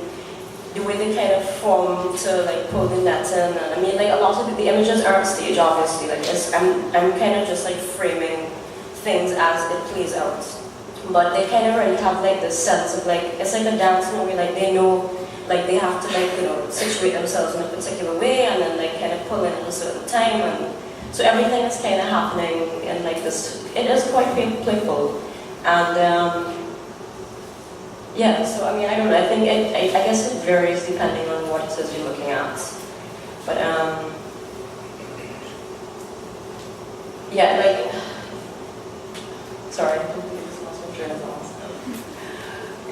the way they kind of form to like pull the nets in, and I mean, like a lot of the images are on stage, obviously. Like I'm kind of just like framing things as it plays out, but they kind of already have like this sense of like, it's like a dance movie. Like they know, like they have to like, you know, situate themselves in a particular way, and then like kind of pull in at a certain time, and so everything is kind of happening in like this. It is quite playful, and yeah. So I mean, I don't know. I think I guess it varies depending on what it is you're looking at, but yeah, like sorry.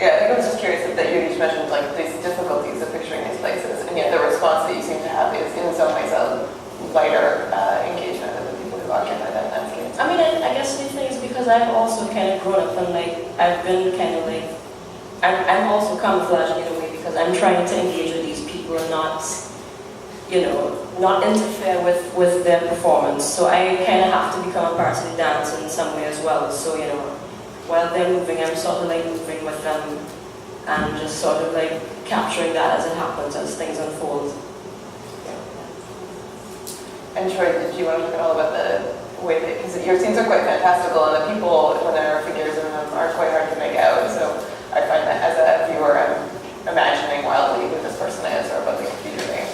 Yeah, I think I was just curious that you each mentioned like these difficulties of picturing these places, and yet the response that you seem to have is in some ways a lighter engagement of the people who occupy that landscape. I mean, I guess the thing is because I've also kind of grown up and like I've been kind of like I'm also camouflaging in a way because I'm trying to engage with these people and not, you know, not interfere with their performance. So I kind of have to become a part of the dance in some way as well. So, you know, while they're moving, I'm sort of like moving with them and just sort of like capturing that as it happens, as things unfold. And Troy, did you want to talk at all about the way that, because your scenes are quite fantastical and the people, when there are figures in them, are quite hard to make out. So I find that as a viewer, I'm imagining wildly who this person is or what they could be doing.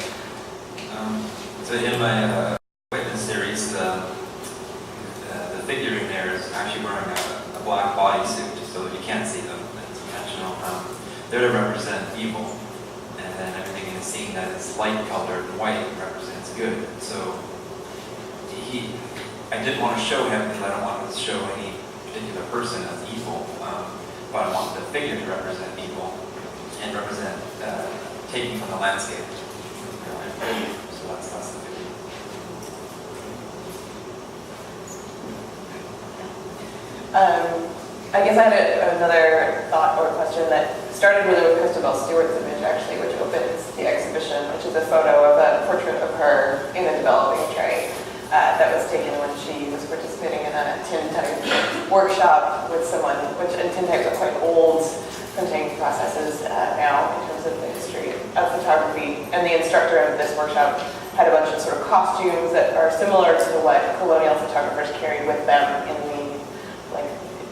So in my witness series, the figure in there is actually wearing a black bodysuit, so you can't see them. It's intentional. They're to represent evil, and then everything in the scene that is light-colored and white represents good. So I didn't want to show him because I don't want to show any particular person as evil, but I want the figure to represent evil and represent taking from the landscape. So that's the figure. I guess I had another thought or question that started really with Christabel Stewart's image, actually, which opens the exhibition, which is a photo of a portrait of her in a developing tray that was taken when she was participating in a tintype workshop with someone, and tintypes are quite old printing processes now in terms of the history of photography. And the instructor of this workshop had a bunch of sort of costumes that are similar to what colonial photographers carried with them in the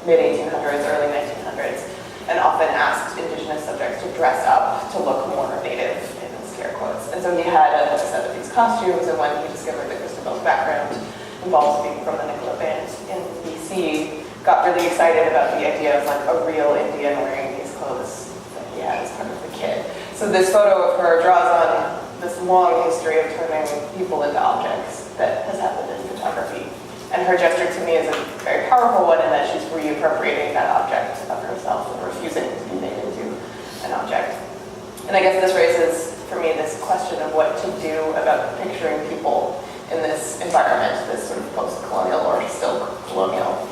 mid-1800s, early 1900s, and often asked indigenous subjects to dress up to look more native, in scare quotes. And so he had a set of these costumes, and when he discovered that Christabel personal background involves being from the Nicola Band in BC, got really excited about the idea of like a real Indian wearing these clothes that he had as part of the kit. So this photo of her draws on this long history of turning people into objects that has happened in photography. And her gesture to me is a very powerful one in that she's reappropriating that object of herself and refusing to be made into an object. And I guess this raises, for me, this question of what to do about picturing people in this environment, this sort of post-colonial or still colonial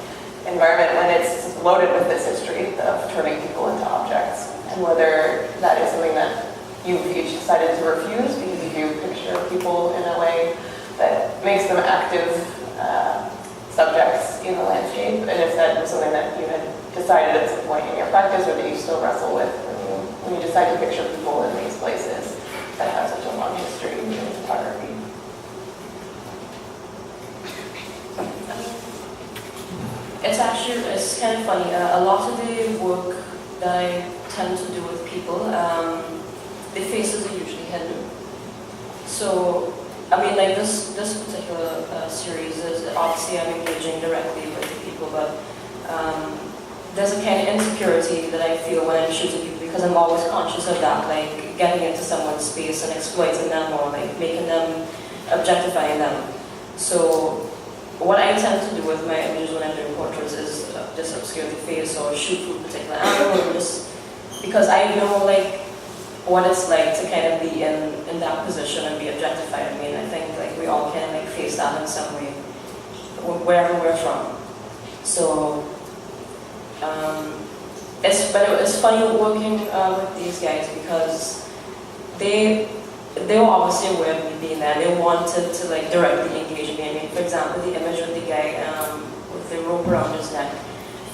environment when it's loaded with this history of turning people into objects, and whether that is something that you've each decided to refuse because you do picture people in a way that makes them active subjects in the landscape, and if that was something that you had decided at some point in your practice or that you still wrestle with when you decide to picture people in these places that have such a long history in photography. It's kind of funny. A lot of the work that I tend to do with people, the faces are usually hidden. So, I mean, like this particular series is obviously I'm engaging directly with the people, but there's a kind of insecurity that I feel when I'm shooting people because I'm always conscious of that, like getting into someone's space and exploiting them or like making them, objectifying them. So what I tend to do with my images when I'm doing portraits is just obscure the face or shoot from a particular angle, or just because I know like what it's like to kind of be in that position and be objectified. I mean, I think like we all can like face that in some way, wherever we're from. So it's funny working with these guys because they were obviously aware of me being there. They wanted to like directly engage me. I mean, for example, the image of the guy with the rope around his neck.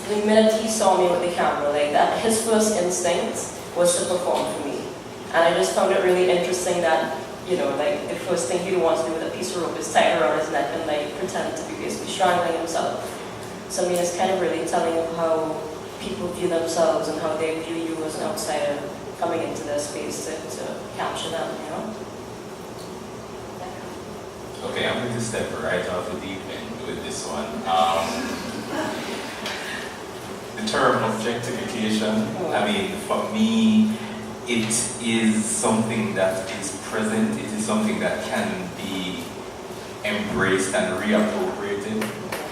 The minute he saw me with the camera, like that, his first instinct was to perform for me. And I just found it really interesting that, you know, like the first thing he'd want to do with a piece of rope is tie it around his neck and like pretend to be basically strangling himself. So I mean, it's kind of really telling of how people view themselves and how they view you as an outsider coming into their space to capture them, you know? Okay, I'm going to step right off the deep end with this one. The term objectification, I mean, for me, it is something that is present, it is something that can be embraced and reappropriated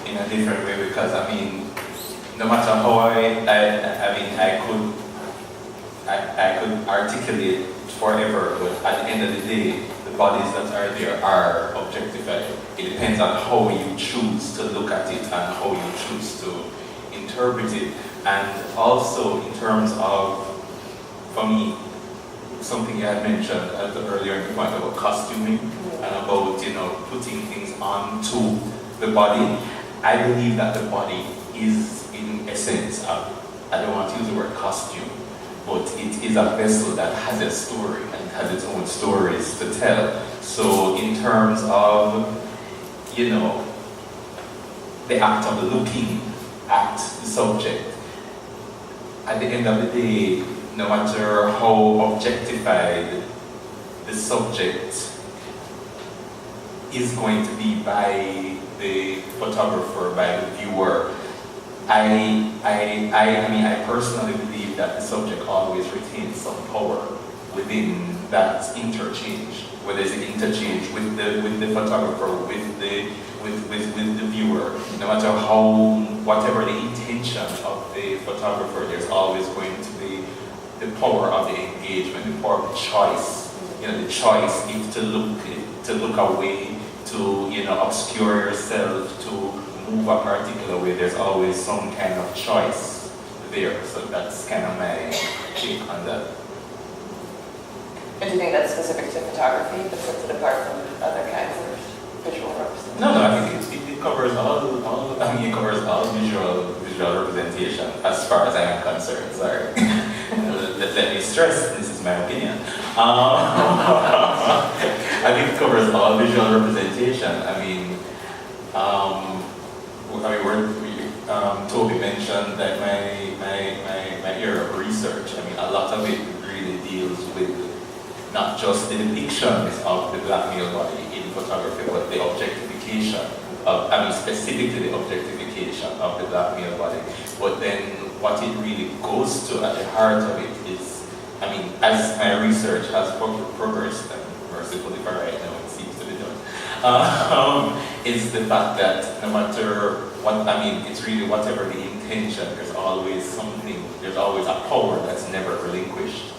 in a different way, because I mean, no matter how I could articulate forever, but at the end of the day, the bodies that are there are objectified. It depends on how you choose to look at it and how you choose to interpret it. And also in terms of, for me, something you had mentioned earlier in the point about costuming and about, you know, putting things onto the body. I believe that the body is, in essence, I don't want to use the word costume, but it is a vessel that has a story and has its own stories to tell. So in terms of, you know, the act of looking at the subject, at the end of the day, no matter how objectified the subject is going to be by the photographer, by the viewer, I personally believe that the subject always retains some power within that interchange, whether it's an interchange with the photographer, with the viewer. No matter whatever the intention of the photographer, there's always going to be the power of the engagement, the power of the choice. You know, the choice if to look away, to, you know, obscure yourself, to move a particular way. There's always some kind of choice there. So that's kind of my take on that. And do you think that's specific to photography, but sets it apart from other kinds of visual representation? No, I think it covers it covers all visual representation as far as I am concerned. Sorry. Let me stress, this is my opinion. I think it covers all visual representation. Toby mentioned that my area of research. I mean, a lot of it really deals with not just the depictions of the black male body in photography, but the objectification of, specifically the objectification of the black male body. But then what it really goes to at the heart of it is, as my research has progressed, and mercifully for right now it seems to be done, is the fact that no matter what, it's really whatever the intention, there's always something, there's always a power that's never relinquished.